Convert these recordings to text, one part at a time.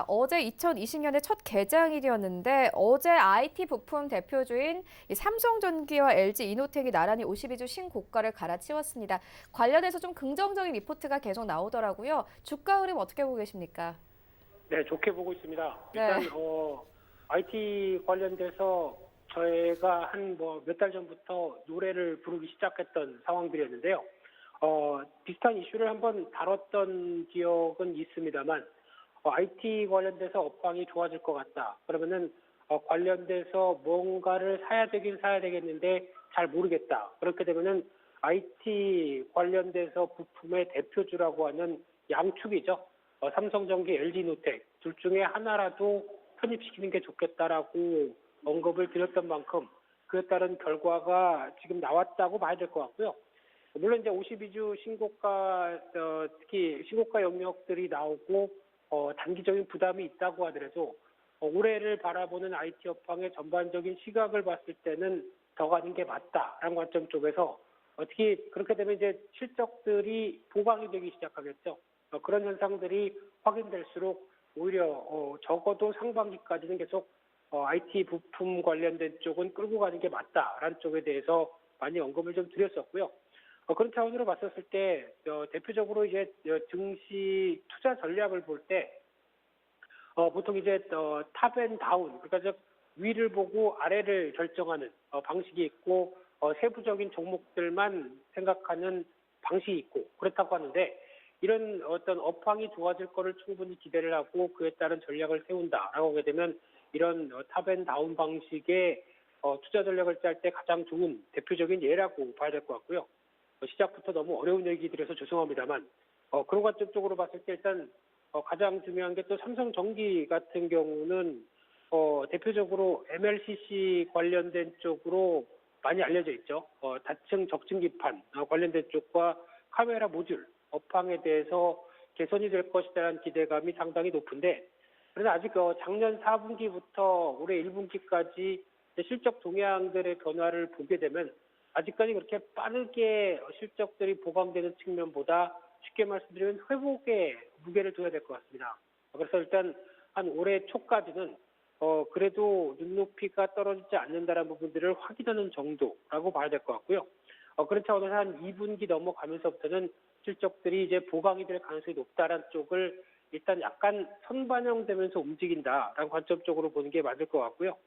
어제 2020년의 첫 개장일이었는데 어제 IT 부품 대표주인 이 삼성전기와 LG 이노텍이 나란히 52주 신고가를 갈아치웠습니다. 관련해서 좀 긍정적인 리포트가 계속 나오더라고요. 주가 흐름 어떻게 보고 계십니까? 네, 좋게 보고 있습니다. 네. 일단 IT 관련돼서 저희가 한 몇 달 전부터 노래를 부르기 시작했던 상황들이었는데요. 비슷한 이슈를 한번 다뤘던 기억은 있습니다만, IT 관련돼서 업황이 좋아질 것 같다. 그러면은 관련돼서 뭔가를 사야 되긴 사야 되겠는데 잘 모르겠다. 그렇게 되면은 IT 관련돼서 부품의 대표주라고 하는 양축이죠. 삼성전기, LG노텍 둘 중에 하나라도 편입시키는 게 좋겠다라고 언급을 드렸던 만큼 그에 따른 결과가 지금 나왔다고 봐야 될 것 같고요. 물론 이제 52주 신고가, 특히 신고가 영역들이 나오고 단기적인 부담이 있다고 하더라도 올해를 바라보는 IT 업황의 전반적인 시각을 봤을 때는 더 가는 게 맞다라는 관점 쪽에서 특히 그렇게 되면 이제 실적들이 보강이 되기 시작하겠죠. 그런 현상들이 확인될수록 오히려 적어도 상반기까지는 계속 IT 부품 관련된 쪽은 끌고 가는 게 맞다라는 쪽에 대해서 많이 언급을 좀 드렸었고요. 그런 차원으로 봤었을 때 대표적으로 이제 증시 투자 전략을 볼 때 보통 이제 탑앤다운, 그러니까 즉 위를 보고 아래를 결정하는 방식이 있고 세부적인 종목들만 생각하는 방식이 있고 그렇다고 하는데, 이런 어떤 업황이 좋아질 거를 충분히 기대를 하고 그에 따른 전략을 세운다라고 하게 되면 이런 탑앤다운 방식의 투자 전략을 짤 때 가장 좋은 대표적인 예라고 봐야 될 것 같고요. 시작부터 너무 어려운 얘기 드려서 죄송합니다만 그런 관점 쪽으로 봤을 때 일단 가장 중요한 게 또 삼성전기 같은 경우는 대표적으로 MLCC 관련된 쪽으로 많이 알려져 있죠. 다층 적층기판 관련된 쪽과 카메라 모듈 업황에 대해서 개선이 될 것이라는 기대감이 상당히 높은데, 그래서 아직 작년 4분기부터 올해 1분기까지 실적 동향들의 변화를 보게 되면 아직까지 그렇게 빠르게 실적들이 보강되는 측면보다 쉽게 말씀드리면 회복에 무게를 둬야 될 것 같습니다. 그래서 일단 한 올해 초까지는 그래도 눈높이가 떨어지지 않는다는 부분들을 확인하는 정도라고 봐야 될 것 같고요. 그런 차원에서 한 2분기 넘어가면서부터는 실적들이 이제 보강이 될 가능성이 높다는 쪽을 일단 약간 선반영되면서 움직인다라는 관점 쪽으로 보는 게 맞을 것 같고요.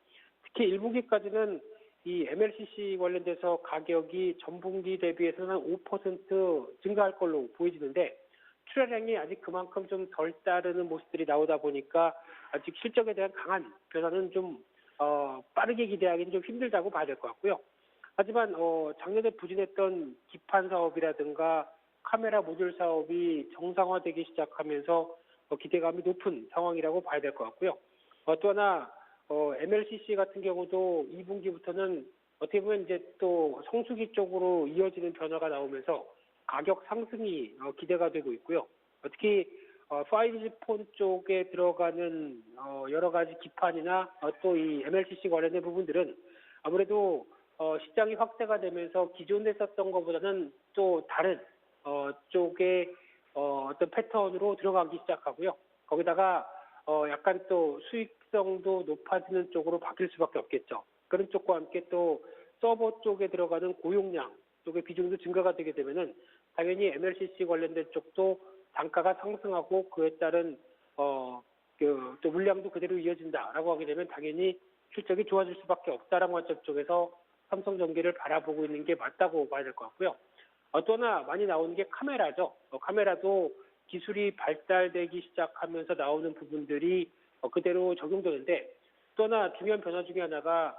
특히 1분기까지는 이 MLCC 관련돼서 가격이 전분기 대비해서는 한 5% 증가할 걸로 보여지는데, 출하량이 아직 그만큼 좀 덜 따르는 모습들이 나오다 보니까 아직 실적에 대한 강한 변화는 좀 빠르게 기대하기는 좀 힘들다고 봐야 될 것 같고요. 하지만 작년에 부진했던 기판 사업이라든가 카메라 모듈 사업이 정상화되기 시작하면서 기대감이 높은 상황이라고 봐야 될 것 같고요. 또 하나 MLCC 같은 경우도 2분기부터는 어떻게 보면 이제 또 성수기 쪽으로 이어지는 변화가 나오면서 가격 상승이 기대가 되고 있고요. 특히 5G 폰 쪽에 들어가는 여러 가지 기판이나 또 이 MLCC 관련된 부분들은 아무래도 시장이 확대가 되면서 기존에 썼던 것보다는 또 다른 쪽의 어떤 패턴으로 들어가기 시작하고요. 거기다가 약간 또 수익성도 높아지는 쪽으로 바뀔 수밖에 없겠죠. 그런 쪽과 함께 또 서버 쪽에 들어가는 고용량 쪽의 비중도 증가가 되게 되면은 당연히 MLCC 관련된 쪽도 단가가 상승하고 그에 따른 또 물량도 그대로 이어진다라고 하게 되면 당연히 실적이 좋아질 수밖에 없다라는 관점 쪽에서 삼성전기를 바라보고 있는 게 맞다고 봐야 될 것 같고요. 또 하나 많이 나오는 게 카메라죠. 카메라도 기술이 발달되기 시작하면서 나오는 부분들이 그대로 적용되는데, 또 하나 중요한 변화 중에 하나가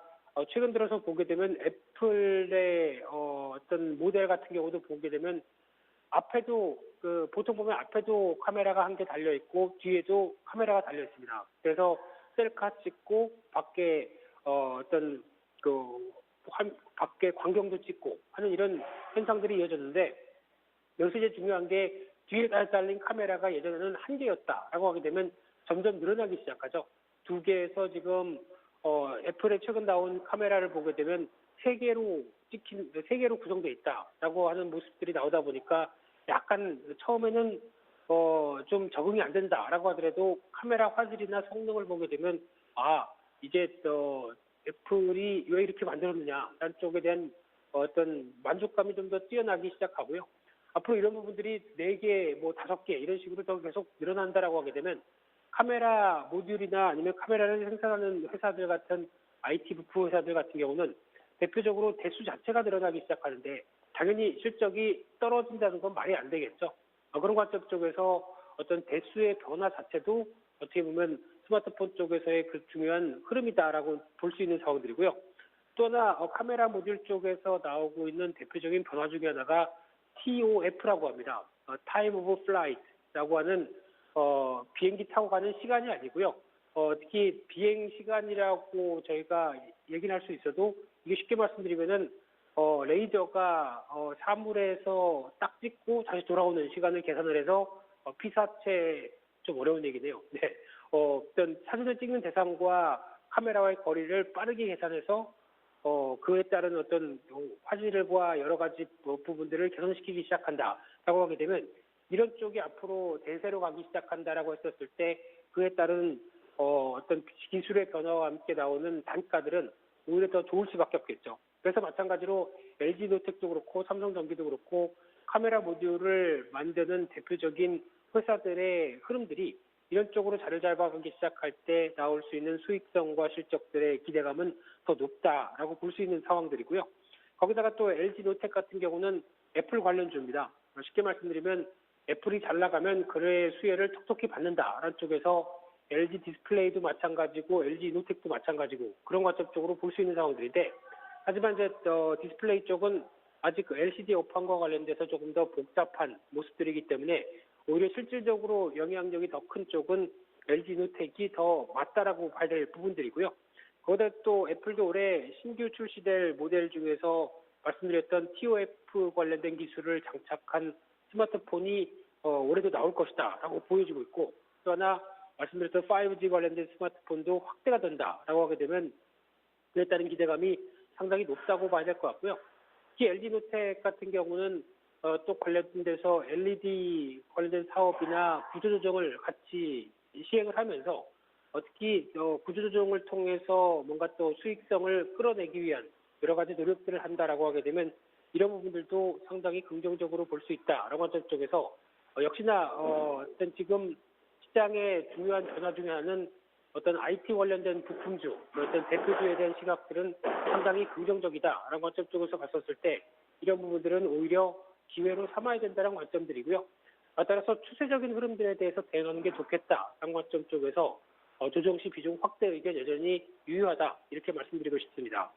최근 들어서 보게 되면 애플의 어떤 모델 같은 경우도 보게 되면 앞에도 보통 보면 앞에도 카메라가 한 개 달려 있고 뒤에도 카메라가 달려 있습니다. 그래서 셀카 찍고 밖에 어떤 밖에 광경도 찍고 하는 이런 현상들이 이어졌는데, 여기서 이제 중요한 게 뒤에 달린 카메라가 예전에는 한 개였다라고 하게 되면 점점 늘어나기 시작하죠. 두 개에서 지금 애플의 최근 나온 카메라를 보게 되면 세 개로 구성되어 있다라고 하는 모습들이 나오다 보니까 약간 처음에는 좀 적응이 안 된다라고 하더라도 카메라 화질이나 성능을 보게 되면 이제 애플이 왜 이렇게 만들었느냐라는 쪽에 대한 어떤 만족감이 좀 더 뛰어나기 시작하고요. 앞으로 이런 부분들이 4개, 뭐 5개 이런 식으로 더 계속 늘어난다라고 하게 되면 카메라 모듈이나 아니면 카메라를 생산하는 회사들 같은 IT 부품 회사들 같은 경우는 대표적으로 대수 자체가 늘어나기 시작하는데 당연히 실적이 떨어진다는 건 말이 안 되겠죠. 그런 관점 쪽에서 어떤 대수의 변화 자체도 어떻게 보면 스마트폰 쪽에서의 그 중요한 흐름이다라고 볼 수 있는 상황들이고요. 또 하나 카메라 모듈 쪽에서 나오고 있는 대표적인 변화 중에 하나가 TOF라고 합니다. Time of Flight라고 하는 비행기 타고 가는 시간이 아니고요. 특히 비행 시간이라고 저희가 얘기를 할 수 있어도 이게 쉽게 말씀드리면은 레이더가 사물에서 딱 찍고 다시 돌아오는 시간을 계산을 해서 피사체 좀 어려운 얘기네요. 네. 어떤 사진을 찍는 대상과 카메라와의 거리를 빠르게 계산해서 그에 따른 어떤 화질과 여러 가지 부분들을 개선시키기 시작한다라고 하게 되면 이런 쪽이 앞으로 대세로 가기 시작한다라고 했었을 때 그에 따른 어떤 기술의 변화와 함께 나오는 단가들은 오히려 더 좋을 수밖에 없겠죠. 그래서 마찬가지로 LG 노텍도 그렇고 삼성전기도 그렇고 카메라 모듈을 만드는 대표적인 회사들의 흐름들이 이런 쪽으로 자리를 잡아가기 시작할 때 나올 수 있는 수익성과 실적들의 기대감은 더 높다라고 볼 수 있는 상황들이고요. 거기다가 또 LG 노텍 같은 경우는 애플 관련주입니다. 쉽게 말씀드리면 애플이 잘 나가면 그의 수혜를 톡톡히 받는다라는 쪽에서 LG 디스플레이도 마찬가지고 LG 노텍도 마찬가지고 그런 관점 쪽으로 볼 수 있는 상황들인데 하지만 이제 디스플레이 쪽은 아직 그 LCD 업황과 관련돼서 조금 더 복잡한 모습들이기 때문에 오히려 실질적으로 영향력이 더 큰 쪽은 LG 노텍이 더 맞다라고 봐야 될 부분들이고요. 거기다 또 애플도 올해 신규 출시될 모델 중에서 말씀드렸던 TOF 관련된 기술을 장착한 스마트폰이 올해도 나올 것이다라고 보여지고 있고 또 하나 말씀드렸던 5G 관련된 스마트폰도 확대가 된다라고 하게 되면 그에 따른 기대감이 상당히 높다고 봐야 될 것 같고요. 특히 LG노텍 같은 경우는 또 관련돼서 LED 관련된 사업이나 구조조정을 같이 시행을 하면서 특히 구조조정을 통해서 뭔가 또 수익성을 끌어내기 위한 여러 가지 노력들을 한다라고 하게 되면 이런 부분들도 상당히 긍정적으로 볼 수 있다라고 하는 쪽에서 역시나 어떤 지금 시장의 중요한 변화 중에 하나는 어떤 IT 관련된 부품주, 어떤 대표주에 대한 시각들은 상당히 긍정적이다라는 관점 쪽에서 봤었을 때 이런 부분들은 오히려 기회로 삼아야 된다는 관점들이고요. 따라서 추세적인 흐름들에 대해서 대응하는 게 좋겠다라는 관점 쪽에서 조정 시 비중 확대 의견 여전히 유효하다 이렇게 말씀드리고 싶습니다.